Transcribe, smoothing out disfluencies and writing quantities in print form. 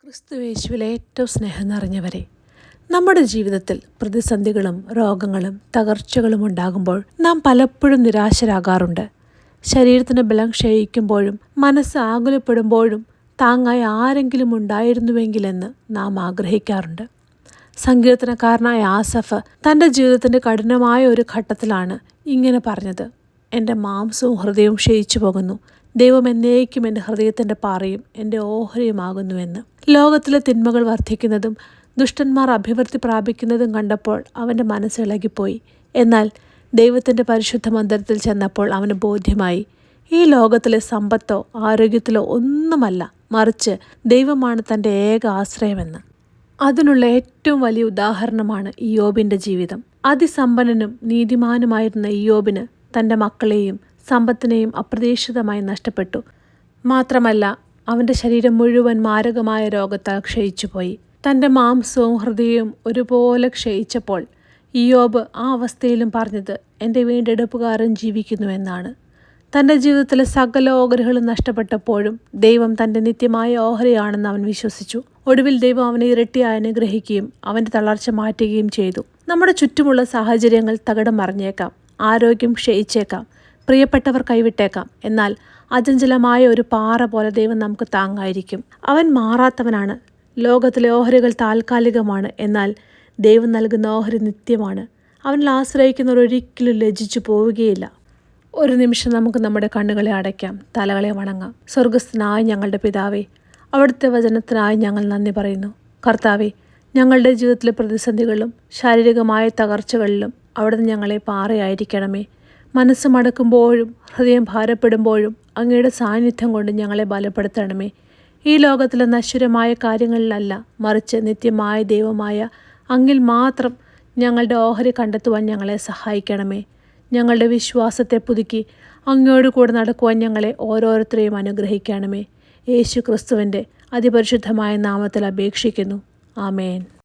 ക്രിസ്തുയേശുവിൽ ഏറ്റവും സ്നേഹം നിറഞ്ഞവരെ, നമ്മുടെ ജീവിതത്തിൽ പ്രതിസന്ധികളും രോഗങ്ങളും തകർച്ചകളും ഉണ്ടാകുമ്പോൾ നാം പലപ്പോഴും നിരാശരാകാറുണ്ട്. ശരീരത്തിന് ബലം ക്ഷയിക്കുമ്പോഴും മനസ്സ് ആകുലപ്പെടുമ്പോഴും താങ്ങായി ആരെങ്കിലും ഉണ്ടായിരുന്നുവെങ്കിലെന്ന് നാം ആഗ്രഹിക്കാറുണ്ട്. സങ്കീർത്തനക്കാരനായ ആസഫ് തൻ്റെ ജീവിതത്തിൻ്റെ കഠിനമായ ഒരു ഘട്ടത്തിലാണ് ഇങ്ങനെ പറഞ്ഞത്: എൻ്റെ മാംസവും ഹൃദയവും ക്ഷയിച്ചു പോകുന്നു, ദൈവം എന്നേക്കും എൻ്റെ ഹൃദയത്തിൻ്റെ പാറയും എൻ്റെ ഓഹരിയുമാകുന്നുവെന്ന്. ലോകത്തിലെ തിന്മകൾ വർദ്ധിക്കുന്നതും ദുഷ്ടന്മാർ അഭിവൃദ്ധി പ്രാപിക്കുന്നതും കണ്ടപ്പോൾ അവൻ്റെ മനസ്സ് ഇളകിപ്പോയി. എന്നാൽ ദൈവത്തിൻ്റെ പരിശുദ്ധ മന്ദിരത്തിൽ ചെന്നപ്പോൾ അവന് ബോധ്യമായി, ഈ ലോകത്തിലെ സമ്പത്തോ ആരോഗ്യത്തിലോ ഒന്നുമല്ല, മറിച്ച് ദൈവമാണ് തൻ്റെ ഏക ആശ്രയമെന്ന്. അതിനുള്ള ഏറ്റവും വലിയ ഉദാഹരണമാണ് ഇയ്യോബിൻ്റെ ജീവിതം. അതിസമ്പന്നനും നീതിമാനുമായിരുന്ന ഇയ്യോബിന് തൻ്റെ മക്കളെയും സമ്പത്തിനെയും അപ്രതീക്ഷിതമായി നഷ്ടപ്പെട്ടു. മാത്രമല്ല, അവൻ്റെ ശരീരം മുഴുവൻ മാരകമായ രോഗത്താൽ ക്ഷയിച്ചുപോയി. തൻ്റെ മാംസവും ഹൃദയവും ഒരുപോലെ ക്ഷയിച്ചപ്പോൾ ഇയ്യോബ് ആ അവസ്ഥയിലും പറഞ്ഞത്, എൻ്റെ വീണ്ടെടുപ്പുകാരൻ ജീവിക്കുന്നുവെന്നാണ്. തൻ്റെ ജീവിതത്തിലെ സകല ഓഹരികളും നഷ്ടപ്പെട്ടപ്പോഴും ദൈവം തൻ്റെ നിത്യമായ ഓഹരിയാണെന്ന് അവൻ വിശ്വസിച്ചു. ഒടുവിൽ ദൈവം അവനെ ഇരട്ടിയായി അനുഗ്രഹിക്കുകയും അവൻ്റെ തളർച്ച മാറ്റുകയും ചെയ്തു. നമ്മുടെ ചുറ്റുമുള്ള സാഹചര്യങ്ങൾ തകിടം മറിഞ്ഞേക്കാം, ആരോഗ്യം ക്ഷയിച്ചേക്കാം, പ്രിയപ്പെട്ടവർ കൈവിട്ടേക്കാം. എന്നാൽ അചഞ്ചലമായ ഒരു പാറ പോലെ ദൈവം നമുക്ക് താങ്ങായിരിക്കും. അവൻ മാറാത്തവനാണ്. ലോകത്തിലെ ഓഹരികൾ താൽക്കാലികമാണ്, എന്നാൽ ദൈവം നൽകുന്ന ഓഹരി നിത്യമാണ്. അവനിൽ ആശ്രയിക്കുന്നവർ ഒരിക്കലും ലജ്ജിച്ചു പോവുകയില്ല. ഒരു നിമിഷം നമുക്ക് നമ്മുടെ കണ്ണുകളെ അടയ്ക്കാം, തലകളെ വണങ്ങാം. സ്വർഗസ്ഥനായ ഞങ്ങളുടെ പിതാവേ, അവിടുത്തെ വചനത്തിനായി ഞങ്ങൾ നന്ദി പറയുന്നു. കർത്താവേ, ഞങ്ങളുടെ ജീവിതത്തിലെ പ്രതിസന്ധികളിലും ശാരീരികമായ തകർച്ചകളിലും അവിടുന്ന് ഞങ്ങളെ പാറയായിരിക്കണമേ. മനസ്സ് മടക്കുമ്പോഴും ഹൃദയം ഭാരപ്പെടുമ്പോഴും അങ്ങയുടെ സാന്നിധ്യം കൊണ്ട് ഞങ്ങളെ ബലപ്പെടുത്തണമേ. ഈ ലോകത്തിലെ നശ്വരമായ കാര്യങ്ങളിലല്ല, മറിച്ച് നിത്യമായ ദൈവമായ അങ്ങിൽ മാത്രം ഞങ്ങളുടെ ഓഹരി കണ്ടെത്തുവാൻ ഞങ്ങളെ സഹായിക്കണമേ. ഞങ്ങളുടെ വിശ്വാസത്തെ പുതുക്കി അങ്ങയോട് കൂടെ നടക്കുവാൻ ഞങ്ങളെ ഓരോരുത്തരെയും അനുഗ്രഹിക്കണമേ. യേശു ക്രിസ്തുവിൻ്റെ അതിപരിശുദ്ധമായ നാമത്തിൽ അപേക്ഷിക്കുന്നു. ആമേൻ.